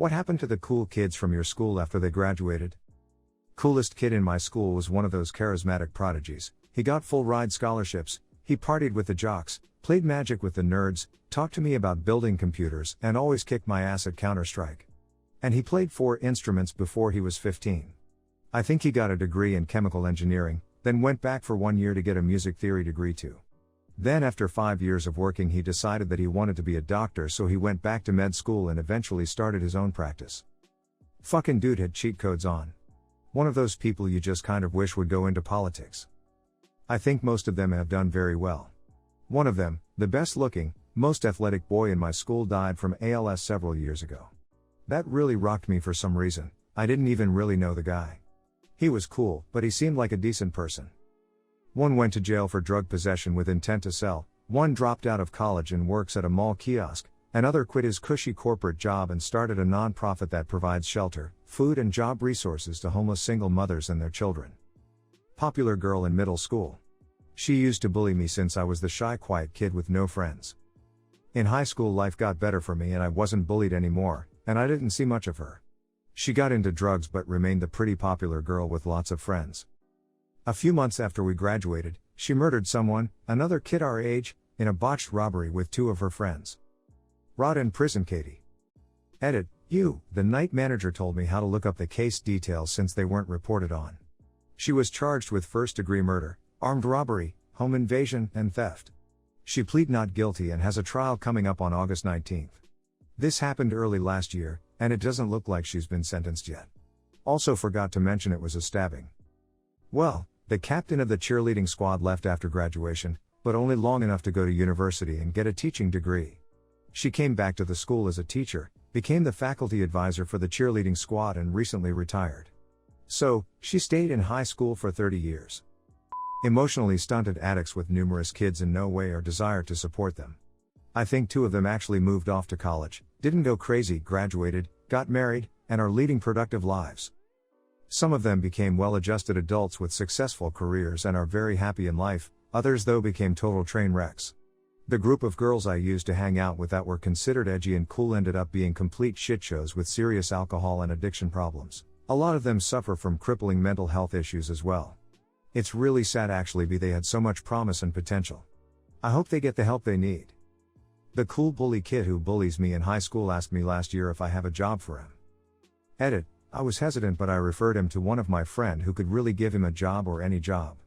What happened to the cool kids from your school after they graduated? Coolest kid in my school was one of those charismatic prodigies. He got full ride scholarships, he partied with the jocks, played Magic with the nerds, talked to me about building computers, and always kicked my ass at Counter-Strike. And he played 4 instruments before he was 15. I think he got a degree in chemical engineering, then went back for 1 year to get a music theory degree too. Then after 5 years of working he decided that he wanted to be a doctor, so he went back to med school and eventually started his own practice. Fucking dude had cheat codes on. One of those people you just kind of wish would go into politics. I think most of them have done very well. One of them, the best looking, most athletic boy in my school, died from ALS several years ago. That really rocked me for some reason. I didn't even really know the guy. He was cool, but he seemed like a decent person. One went to jail for drug possession with intent to sell, one dropped out of college and works at a mall kiosk, another quit his cushy corporate job and started a non-profit that provides shelter, food and job resources to homeless single mothers and their children. Popular girl in middle school. She used to bully me since I was the shy, quiet kid with no friends. In high school life got better for me and I wasn't bullied anymore, and I didn't see much of her. She got into drugs but remained the pretty popular girl with lots of friends. A few months after we graduated, she murdered someone, another kid our age, in a botched robbery with 2 of her friends. Rot in prison, Katie. Edit, the night manager told me how to look up the case details since they weren't reported on. She was charged with first-degree murder, armed robbery, home invasion, and theft. She pleaded not guilty and has a trial coming up on August 19th. This happened early last year, and it doesn't look like she's been sentenced yet. Also forgot to mention it was a stabbing. Well, the captain of the cheerleading squad left after graduation, but only long enough to go to university and get a teaching degree. She came back to the school as a teacher, became the faculty advisor for the cheerleading squad and recently retired. So, she stayed in high school for 30 years. Emotionally stunted addicts with numerous kids and no way or desire to support them. I think 2 of them actually moved off to college, didn't go crazy, graduated, got married, and are leading productive lives. Some of them became well-adjusted adults with successful careers and are very happy in life, others though became total train wrecks. The group of girls I used to hang out with that were considered edgy and cool ended up being complete shitshows with serious alcohol and addiction problems. A lot of them suffer from crippling mental health issues as well. It's really sad actually, they had so much promise and potential. I hope they get the help they need. The cool bully kid who bullies me in high school asked me last year if I have a job for him. Edit, I was hesitant but I referred him to one of my friend who could really give him a job or any job.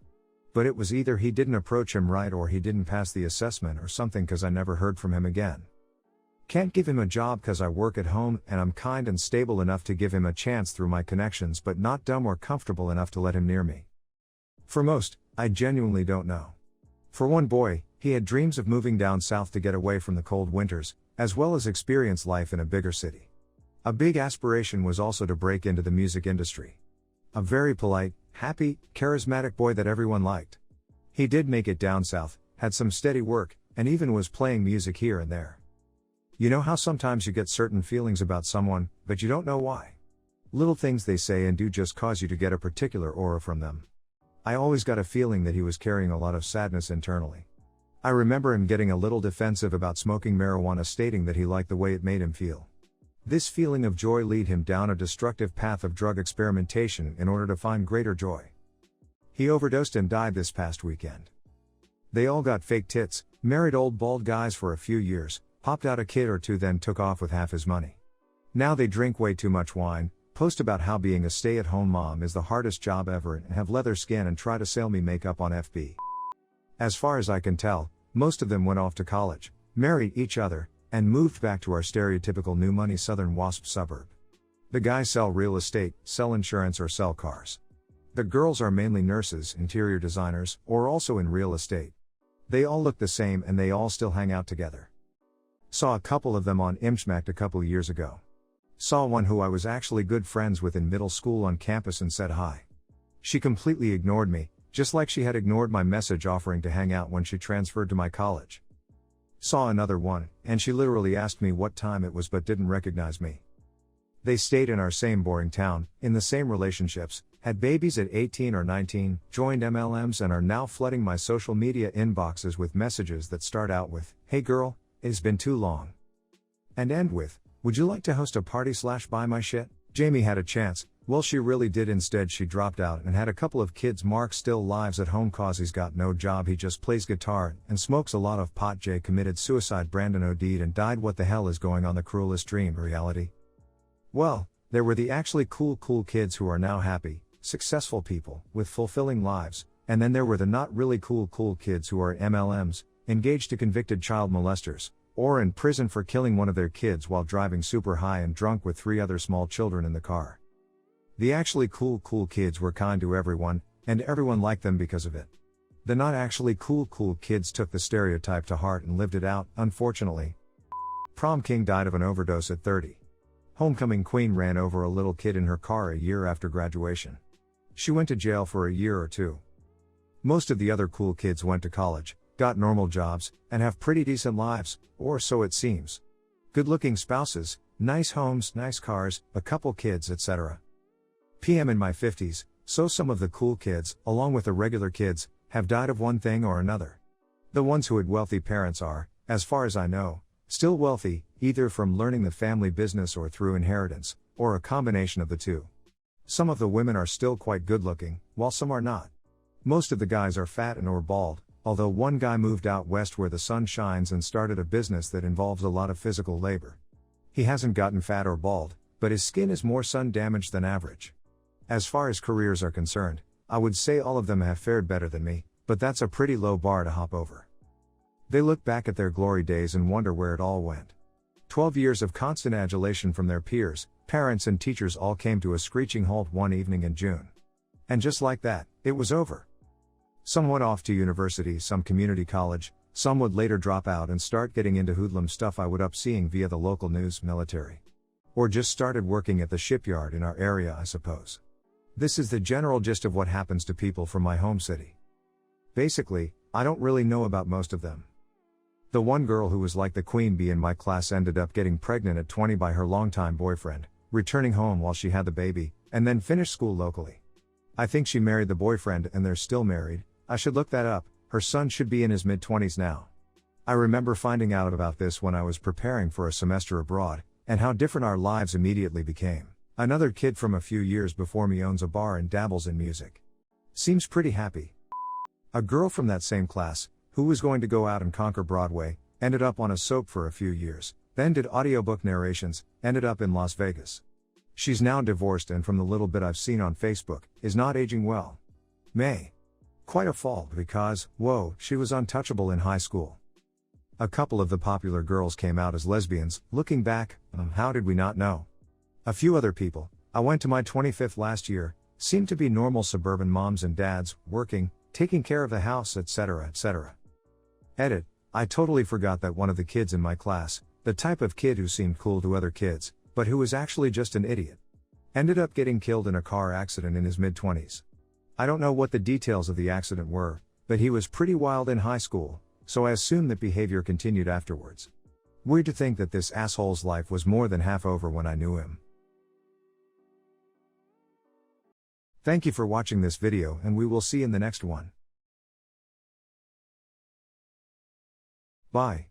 But it was either he didn't approach him right or he didn't pass the assessment or something cause I never heard from him again. Can't give him a job cause I work at home and I'm kind and stable enough to give him a chance through my connections but not dumb or comfortable enough to let him near me. For most, I genuinely don't know. For one boy, he had dreams of moving down south to get away from the cold winters, as well as experience life in a bigger city. A big aspiration was also to break into the music industry. A very polite, happy, charismatic boy that everyone liked. He did make it down south, had some steady work, and even was playing music here and there. You know how sometimes you get certain feelings about someone, but you don't know why. Little things they say and do just cause you to get a particular aura from them. I always got a feeling that he was carrying a lot of sadness internally. I remember him getting a little defensive about smoking marijuana, stating that he liked the way it made him feel. This feeling of joy led him down a destructive path of drug experimentation in order to find greater joy. He overdosed and died this past weekend. They all got fake tits, married old bald guys for a few years, popped out a kid or 2 then took off with half his money. Now they drink way too much wine, post about how being a stay-at-home mom is the hardest job ever and have leather skin and try to sell me makeup on FB. As far as I can tell, most of them went off to college, married each other, and moved back to our stereotypical new money southern WASP suburb. The guys sell real estate, sell insurance or sell cars. The girls are mainly nurses, interior designers, or also in real estate. They all look the same and they all still hang out together. Saw a couple of them on Imsmacked a couple years ago. Saw one who I was actually good friends with in middle school on campus and said hi. She completely ignored me, just like she had ignored my message offering to hang out when she transferred to my college. Saw another one, and she literally asked me what time it was but didn't recognize me. They stayed in our same boring town, in the same relationships, had babies at 18 or 19, joined MLMs and are now flooding my social media inboxes with messages that start out with, "Hey girl, it's been too long," and end with, Would you like to host a party/buy my shit? Jamie had a chance. Well, she really did. Instead, she dropped out and had a couple of kids. Mark still lives at home cause he's got no job. He just plays guitar and smokes a lot of pot. Jay committed suicide. Brandon OD'd and died. What the hell is going on? The cruelest dream reality. Well, there were the actually cool kids who are now happy, successful people with fulfilling lives, and then there were the not really cool kids who are MLMs, engaged to convicted child molesters, or in prison for killing one of their kids while driving super high and drunk with 3 other small children in the car. The actually cool kids were kind to everyone, and everyone liked them because of it. The not actually cool kids took the stereotype to heart and lived it out, unfortunately. Prom king died of an overdose at 30. Homecoming queen ran over a little kid in her car a year after graduation. She went to jail for a year or 2. Most of the other cool kids went to college, got normal jobs, and have pretty decent lives, or so it seems. Good-looking spouses, nice homes, nice cars, a couple kids, etc. PM in my 50s, so some of the cool kids, along with the regular kids, have died of one thing or another. The ones who had wealthy parents are, as far as I know, still wealthy, either from learning the family business or through inheritance, or a combination of the two. Some of the women are still quite good-looking, while some are not. Most of the guys are fat and or bald, although one guy moved out west where the sun shines and started a business that involves a lot of physical labor. He hasn't gotten fat or bald, but his skin is more sun damaged than average. As far as careers are concerned, I would say all of them have fared better than me, but that's a pretty low bar to hop over. They look back at their glory days and wonder where it all went. 12 years of constant adulation from their peers, parents and teachers all came to a screeching halt one evening in June. And just like that, it was over. Some went off to university, some community college, some would later drop out and start getting into hoodlum stuff I would up seeing via the local news, military. Or just started working at the shipyard in our area, I suppose. This is the general gist of what happens to people from my home city. Basically, I don't really know about most of them. The one girl who was like the queen bee in my class ended up getting pregnant at 20 by her longtime boyfriend, returning home while she had the baby, and then finished school locally. I think she married the boyfriend and they're still married. I should look that up. Her son should be in his mid-20s now. I remember finding out about this when I was preparing for a semester abroad, and how different our lives immediately became. Another kid from a few years before me owns a bar and dabbles in music. Seems pretty happy. A girl from that same class, who was going to go out and conquer Broadway, ended up on a soap for a few years, then did audiobook narrations, ended up in Las Vegas. She's now divorced and from the little bit I've seen on Facebook, is not aging well. Quite a fall because, whoa, she was untouchable in high school. A couple of the popular girls came out as lesbians. Looking back, how did we not know? A few other people, I went to my 25th last year, seemed to be normal suburban moms and dads, working, taking care of the house, etc. etc. Edit, I totally forgot that one of the kids in my class, the type of kid who seemed cool to other kids, but who was actually just an idiot, ended up getting killed in a car accident in his mid-20s. I don't know what the details of the accident were, but he was pretty wild in high school, so I assume that behavior continued afterwards. Weird to think that this asshole's life was more than half over when I knew him. Thank you for watching this video and we will see you in the next one. Bye.